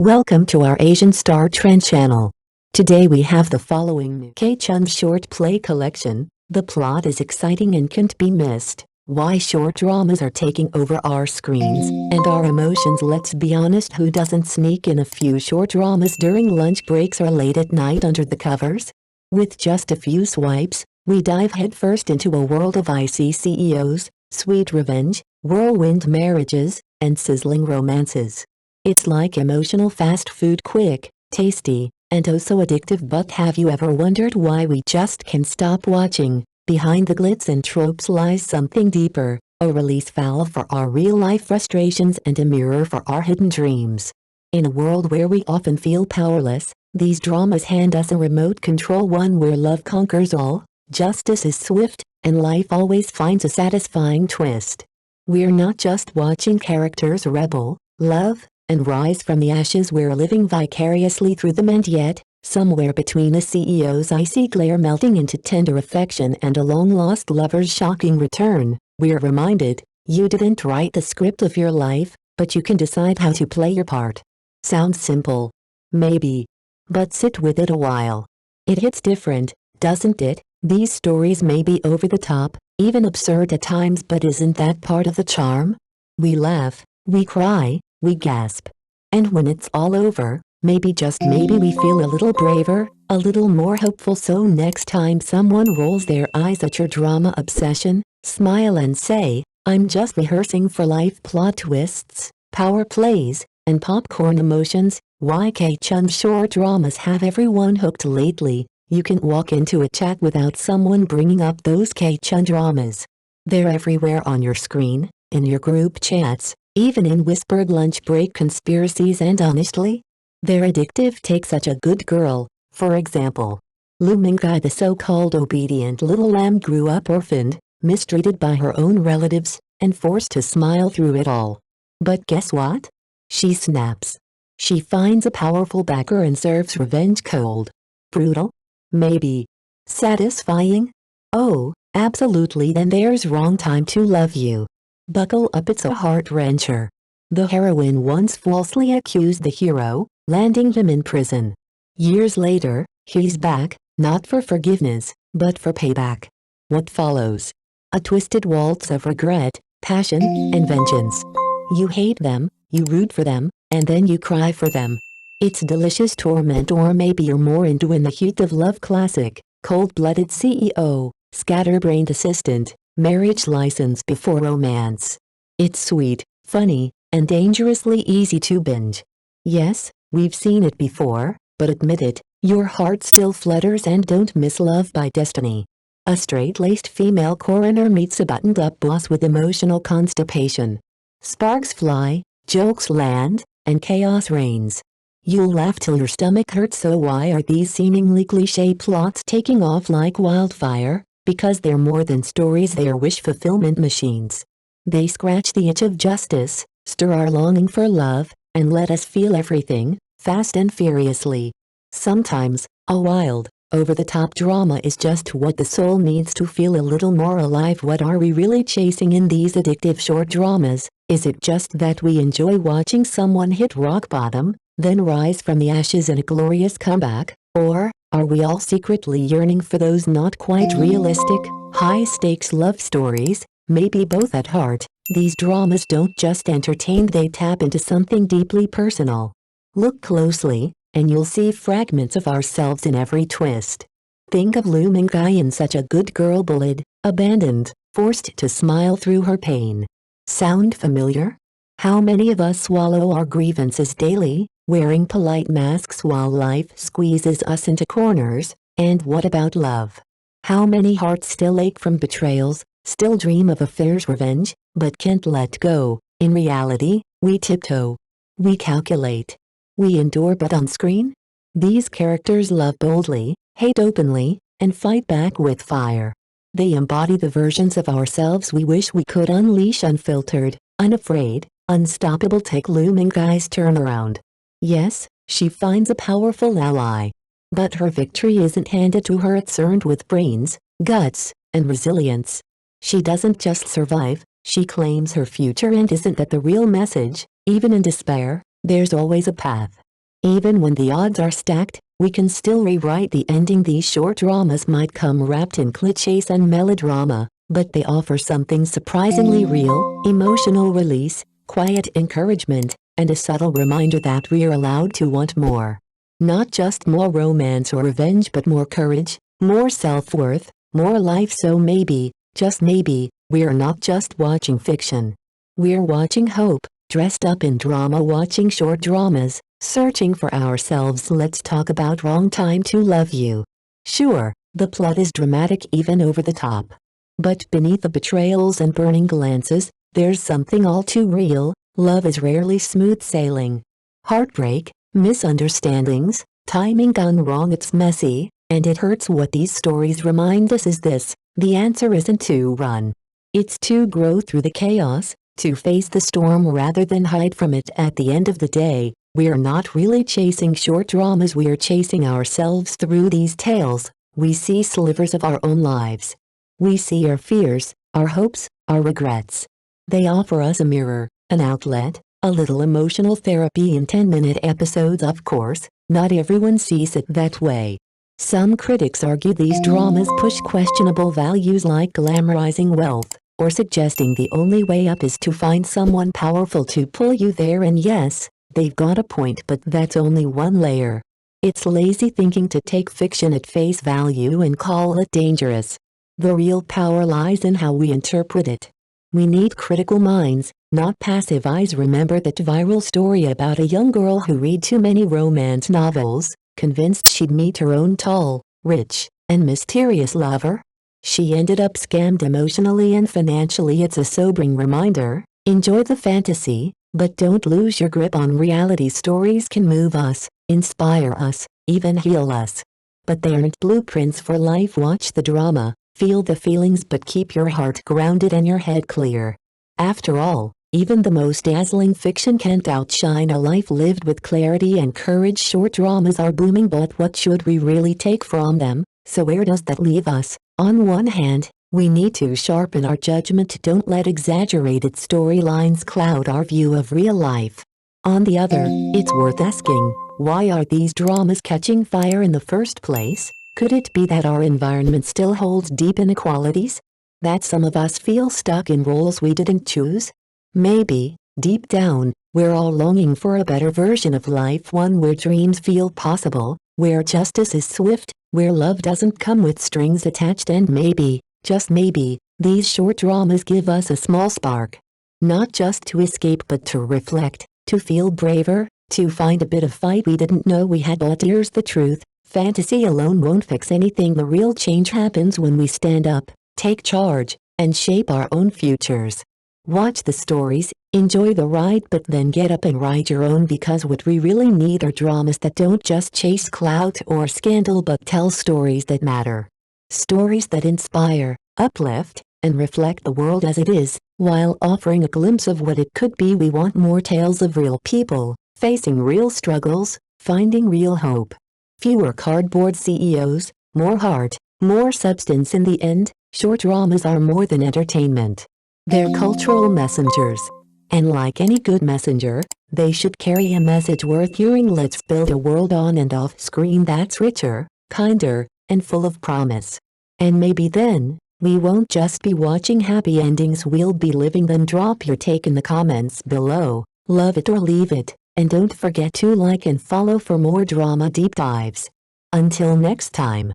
Welcome to our Asian Star Trend channel. Today we have the following Chun short play collection. The plot is exciting and can't be missed. Why short dramas are taking over our screens and our emotions. Let's be honest, who doesn't sneak in a few short dramas during lunch breaks or late at night under the covers? With just a few swipes, we dive headfirst into a world of icy CEOs, sweet revenge, whirlwind marriages, and sizzling romances. It's like emotional fast food, quick, tasty, and oh so addictive. But have you ever wondered why we just can't stop watching? Behind the glitz and tropes lies something deeper, a release valve for our real-life frustrations and a mirror for our hidden dreams. In a world where we often feel powerless, these dramas hand us a remote control, one where love conquers all, justice is swift, and life always finds a satisfying twist. We're not just watching characters rebel, love, and rise from the ashes. We're living vicariously through them, and yet, somewhere between a CEO's icy glare melting into tender affection and a long-lost lover's shocking return, we're reminded, you didn't write the script of your life, but you can decide how to play your part. Sounds simple. Maybe. But sit with it a while. It hits different, doesn't it? These stories may be over the top, even absurd at times, but isn't that part of the charm? We laugh, we cry, we gasp. And when it's all over, maybe just maybe we feel a little braver, a little more hopeful. So next time someone rolls their eyes at your drama obsession, smile and say, I'm just rehearsing for life. Plot twists, power plays, and popcorn emotions. Why Chun short dramas have everyone hooked lately? You can't walk into a chat without someone bringing up those Chun dramas. They're everywhere on your screen, in your group chats, even in whispered lunch break conspiracies, and honestly, they're addictive. Take Such a Good Girl, for example. Lu Mingkai, the so-called obedient little lamb, grew up orphaned, mistreated by her own relatives, and forced to smile through it all. But guess what? She snaps. She finds a powerful backer and serves revenge cold. Brutal? Maybe. Satisfying? Oh, absolutely. Then there's Wrong Time to Love You. Buckle up, it's a heart-wrencher. The heroine once falsely accused the hero, landing him in prison. Years later, he's back, not for forgiveness, but for payback. What follows? A twisted waltz of regret, passion, and vengeance. You hate them, you root for them, and then you cry for them. It's delicious torment. Or maybe you're more into In the Heat of Love classic, cold-blooded CEO, scatterbrained assistant, marriage license before romance. It's sweet, funny, and dangerously easy to binge. Yes, we've seen it before, but admit it, your heart still flutters. And don't miss Love by Destiny. A straight-laced female coroner meets a buttoned-up boss with emotional constipation. Sparks fly, jokes land, and chaos reigns. You'll laugh till your stomach hurts. So why are these seemingly cliché plots taking off like wildfire? Because they're more than stories, they are wish fulfillment machines. They scratch the itch of justice, stir our longing for love, and let us feel everything, fast and furiously. Sometimes, a wild, over-the-top drama is just what the soul needs to feel a little more alive. What are we really chasing in these addictive short dramas? Is it just that we enjoy watching someone hit rock bottom, then rise from the ashes in a glorious comeback? Or are we all secretly yearning for those not quite realistic, high-stakes love stories? Maybe both. At heart, these dramas don't just entertain, they tap into something deeply personal. Look closely, and you'll see fragments of ourselves in every twist. Think of Lu Mingkai in Such a Good Girl, bullied, abandoned, forced to smile through her pain. Sound familiar? How many of us swallow our grievances daily, wearing polite masks while life squeezes us into corners? And what about love? How many hearts still ache from betrayals, still dream of affairs, revenge, but can't let go? In reality, we tiptoe. We calculate. We endure, but on screen? These characters love boldly, hate openly, and fight back with fire. They embody the versions of ourselves we wish we could unleash, unfiltered, unafraid, unstoppable. Take Lu Mingkai's turnaround. Yes, she finds a powerful ally. But her victory isn't handed to her, it's earned with brains, guts, and resilience. She doesn't just survive, she claims her future. And isn't that the real message? Even in despair, there's always a path. Even when the odds are stacked, we can still rewrite the ending. These short dramas might come wrapped in clichés and melodrama, but they offer something surprisingly real: emotional release, quiet encouragement, and a subtle reminder that we're allowed to want more. Not just more romance or revenge, but more courage, more self-worth, more life. So maybe, just maybe, we're not just watching fiction. We're watching hope, dressed up in drama, watching short dramas, searching for ourselves. Let's talk about Wrong Time to Love You. Sure, the plot is dramatic, even over the top. But beneath the betrayals and burning glances, there's something all too real. Love is rarely smooth sailing. Heartbreak, misunderstandings, timing gone wrong, it's messy, and it hurts. What these stories remind us is this: the answer isn't to run. It's to grow through the chaos, to face the storm rather than hide from it. At the end of the day, we're not really chasing short dramas, we're chasing ourselves. Through these tales, we see slivers of our own lives. We see our fears, our hopes, our regrets. They offer us a mirror, an outlet, a little emotional therapy in 10-minute episodes. Of course, not everyone sees it that way. Some critics argue these dramas push questionable values like glamorizing wealth, or suggesting the only way up is to find someone powerful to pull you there. And yes, they've got a point, but that's only one layer. It's lazy thinking to take fiction at face value and call it dangerous. The real power lies in how we interpret it. We need critical minds, not passive eyes. Remember that viral story about a young girl who read too many romance novels, convinced she'd meet her own tall, rich, and mysterious lover? She ended up scammed emotionally and financially. It's a sobering reminder: enjoy the fantasy, but don't lose your grip on reality. Stories can move us, inspire us, even heal us. But they aren't blueprints for life. Watch the drama, feel the feelings, but keep your heart grounded and your head clear. After all, even the most dazzling fiction can't outshine a life lived with clarity and courage. Short dramas are booming, but what should we really take from them? So where does that leave us? On one hand, we need to sharpen our judgment. Don't let exaggerated storylines cloud our view of real life. On the other, it's worth asking, why are these dramas catching fire in the first place? Could it be that our environment still holds deep inequalities? That some of us feel stuck in roles we didn't choose? Maybe, deep down, we're all longing for a better version of life, one where dreams feel possible, where justice is swift, where love doesn't come with strings attached. And maybe, just maybe, these short dramas give us a small spark. Not just to escape, but to reflect, to feel braver, to find a bit of fight we didn't know we had. But here's the truth: fantasy alone won't fix anything. The real change happens when we stand up, take charge, and shape our own futures. Watch the stories, enjoy the ride, but then get up and write your own, because what we really need are dramas that don't just chase clout or scandal, but tell stories that matter. Stories that inspire, uplift, and reflect the world as it is, while offering a glimpse of what it could be. We want more tales of real people, facing real struggles, finding real hope. Fewer cardboard CEOs, more heart, more substance. In the end, short dramas are more than entertainment. They're cultural messengers. And like any good messenger, they should carry a message worth hearing. Let's build a world on and off screen that's richer, kinder, and full of promise. And maybe then, we won't just be watching happy endings, we'll be living them. Drop your take in the comments below, love it or leave it, and don't forget to like and follow for more drama deep dives. Until next time.